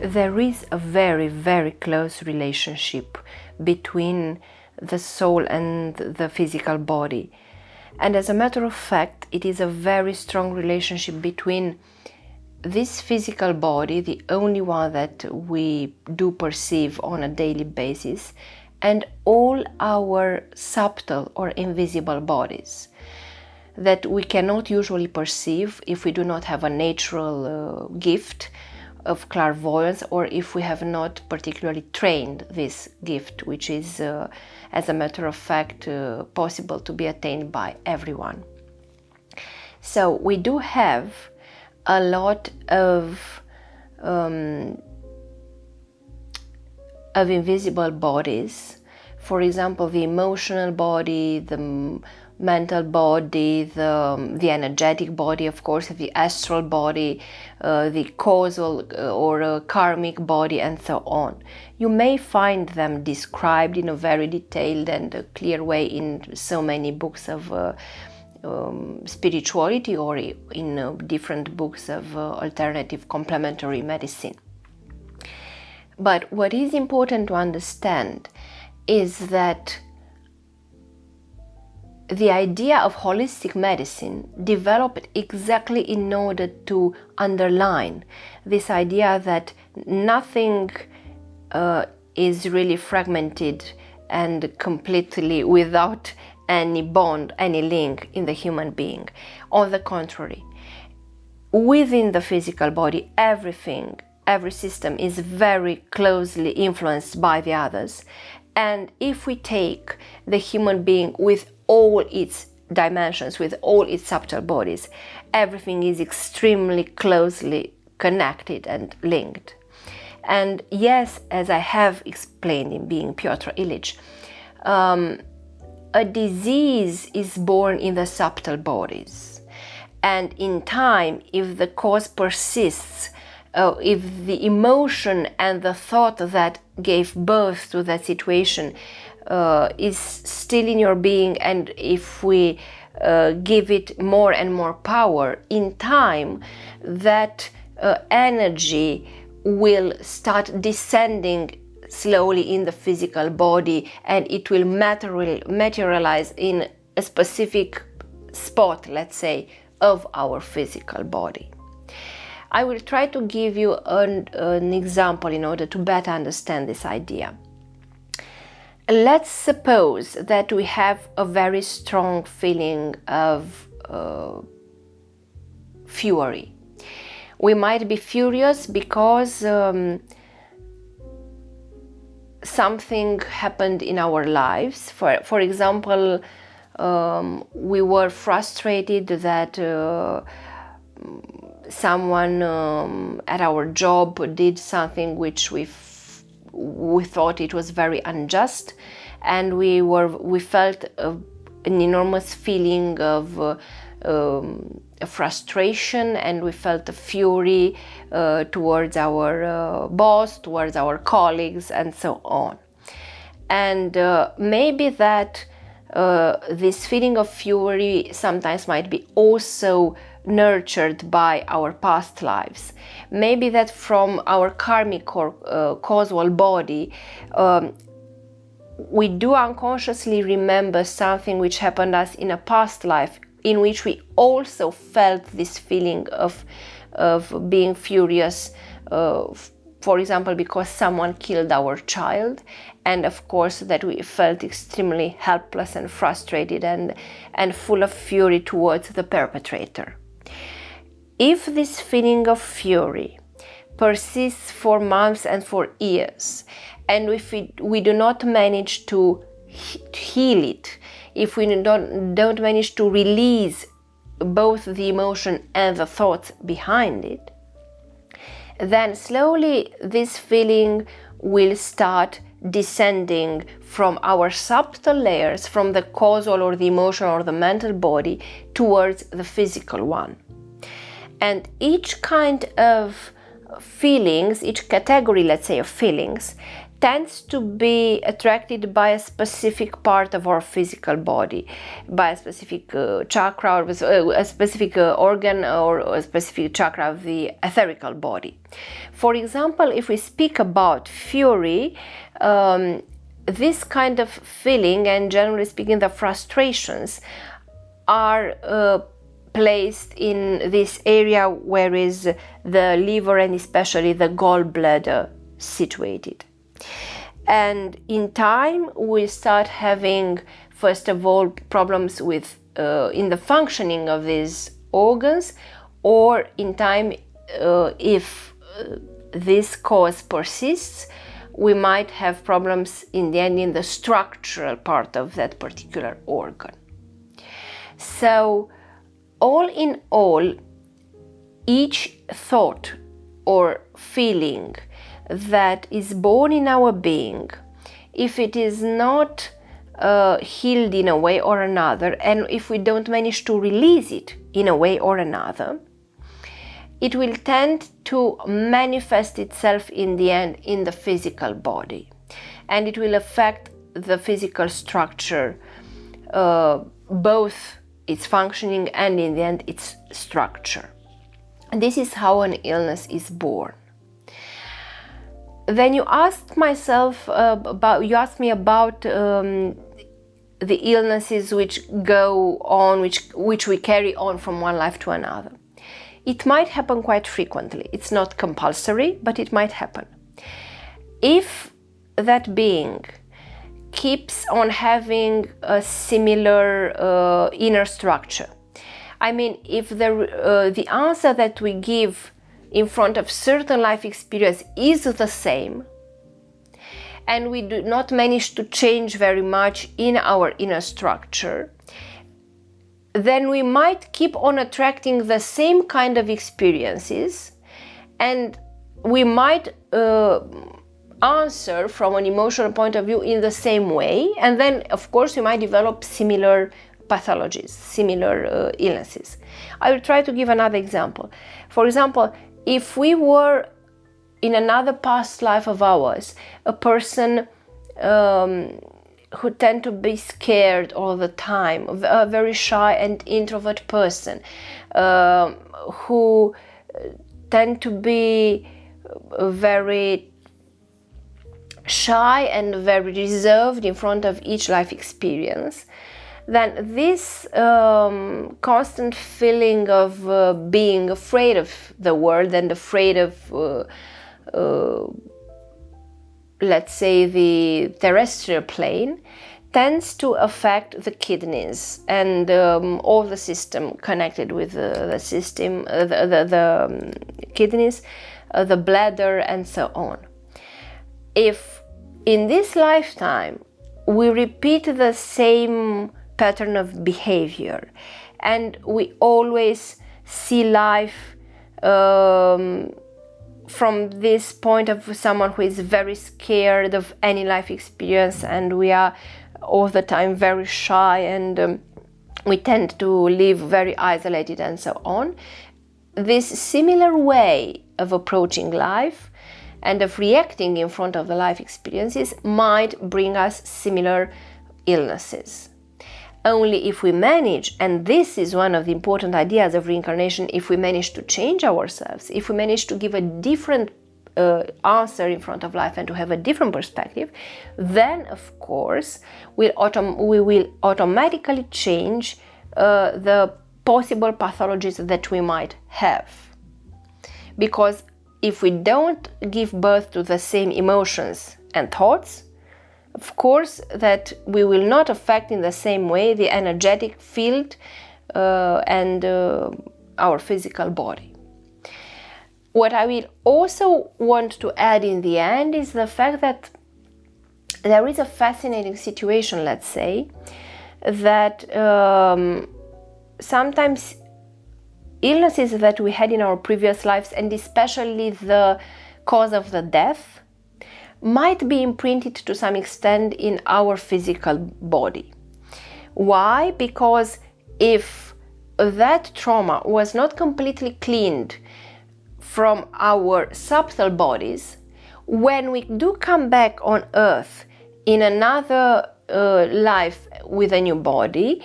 There is a very, very close relationship between the soul and the physical body. And as a matter of fact, it is a very strong relationship between this physical body, the only one that we do perceive on a daily basis, and all our subtle or invisible bodies that we cannot usually perceive if we do not have a natural gift of clairvoyance, or if we have not particularly trained this gift, which is, as a matter of fact, possible to be attained by everyone. So we do have a lot of invisible bodies. For example, the emotional body, the mental body, the energetic body, of course, the astral body, the causal or karmic body, and so on. You may find them described in a very detailed and clear way in so many books of spirituality, or in different books of alternative complementary medicine. But what is important to understand is that the idea of holistic medicine developed exactly in order to underline this idea that nothing is really fragmented and completely without any bond, any link in the human being. On the contrary, within the physical body, everything, every system is very closely influenced by the others. And if we take the human being with all its dimensions, with all its subtle bodies, everything is extremely closely connected and linked. And yes, as I have explained in Being Pyotr Ilyich, a disease is born in the subtle bodies. And in time, if the cause persists, if the emotion and the thought that gave birth to that situation is still in your being, and if we give it more and more power, in time that energy will start descending slowly in the physical body, and it will materialize in a specific spot, let's say, of our physical body. I will try to give you an example in order to better understand this idea. Let's suppose that we have a very strong feeling of fury. We might be furious because something happened in our lives. For example, we were frustrated that someone at our job did something which we thought it was very unjust, and we felt an enormous feeling of frustration, and we felt a fury towards our boss, towards our colleagues, and so on. And maybe that this feeling of fury sometimes might be also nurtured by our past lives. Maybe that from our karmic or causal body, we do unconsciously remember something which happened us in a past life, in which we also felt this feeling of being furious, for example, because someone killed our child, and of course that we felt extremely helpless and frustrated and full of fury towards the perpetrator. If this feeling of fury persists for months and for years, and if we do not manage to heal it, if we don't manage to release both the emotion and the thoughts behind it, then slowly this feeling will start descending from our subtle layers, from the causal or the emotional or the mental body, towards the physical one. And each kind of feelings, each category, let's say, of feelings, tends to be attracted by a specific part of our physical body, by a specific chakra, or a specific organ, or a specific chakra of the etherical body. For example, if we speak about fury, this kind of feeling, and generally speaking the frustrations, are placed in this area where is the liver and especially the gallbladder situated. And in time we start having, first of all, problems with in the functioning of these organs, or in time, if this cause persists, we might have problems in the end in the structural part of that particular organ. So all in all, each thought or feeling that is born in our being, if it is not healed in a way or another, and if we don't manage to release it in a way or another, it will tend to manifest itself in the end in the physical body, and it will affect the physical structure, both its functioning and in the end its structure. And this is how an illness is born. Then you asked me about the illnesses which go on, which we carry on from one life to another. It might happen quite frequently. It's not compulsory, but it might happen. If that being keeps on having a similar inner structure, I mean, if the answer that we give in front of certain life experience is the same, and we do not manage to change very much in our inner structure, then we might keep on attracting the same kind of experiences, and we might answer from an emotional point of view in the same way, and then of course we might develop similar pathologies, similar illnesses. I will try to give another example. For example, if we were in another past life of ours a person who tend to be scared all the time, a very shy and introvert person, who tend to be very shy and very reserved in front of each life experience, then this constant feeling of being afraid of the world and afraid of let's say the terrestrial plane tends to affect the kidneys and all the system connected with the system, the kidneys, the bladder, and so on. If in this lifetime we repeat the same pattern of behavior and we always see life from this point of someone who is very scared of any life experience, and we are all the time very shy, and we tend to live very isolated and so on, this similar way of approaching life and of reacting in front of the life experiences might bring us similar illnesses. Only if we manage, and this is one of the important ideas of reincarnation, if we manage to change ourselves, if we manage to give a different answer in front of life and to have a different perspective, then of course we will automatically change the possible pathologies that we might have. Because if we don't give birth to the same emotions and thoughts, of course that we will not affect in the same way the energetic field and our physical body. What I will also want to add in the end is the fact that there is a fascinating situation, let's say, that sometimes illnesses that we had in our previous lives, and especially the cause of the death, might be imprinted to some extent in our physical body. Why? Because if that trauma was not completely cleaned from our subtle bodies, when we do come back on earth in another life with a new body,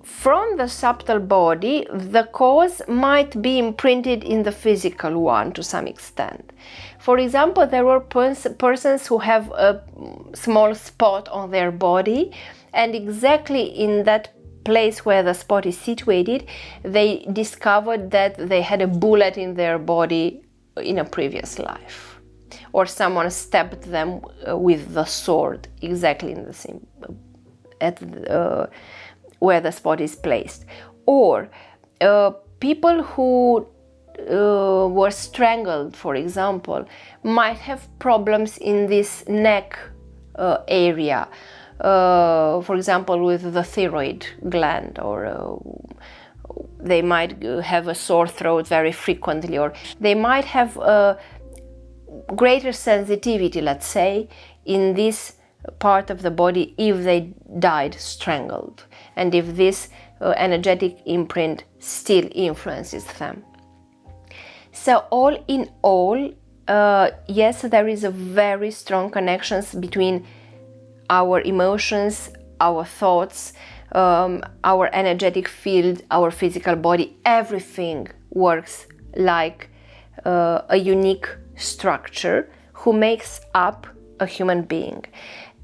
from the subtle body, the cause might be imprinted in the physical one to some extent. For example, there were persons who have a small spot on their body, and exactly in that place where the spot is situated, they discovered that they had a bullet in their body in a previous life, or someone stabbed them with the sword exactly in the same where the spot is placed. Or people who were strangled, for example, might have problems in this neck area, for example with the thyroid gland, or they might have a sore throat very frequently, or they might have a greater sensitivity, let's say, in this part of the body if they died strangled, and if this energetic imprint still influences them. So all in all, yes, there is a very strong connections between our emotions, our thoughts, our energetic field, our physical body. Everything works like a unique structure who makes up a human being.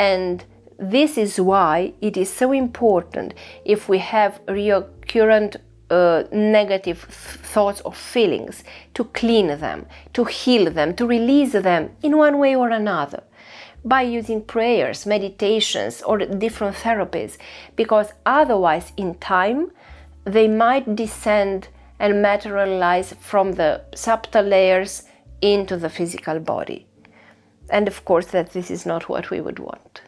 And this is why it is so important, if we have recurrent negative thoughts or feelings, to clean them, to heal them, to release them in one way or another, by using prayers, meditations, or different therapies, because otherwise in time they might descend and materialize from the subtle layers into the physical body. And of course that this is not what we would want.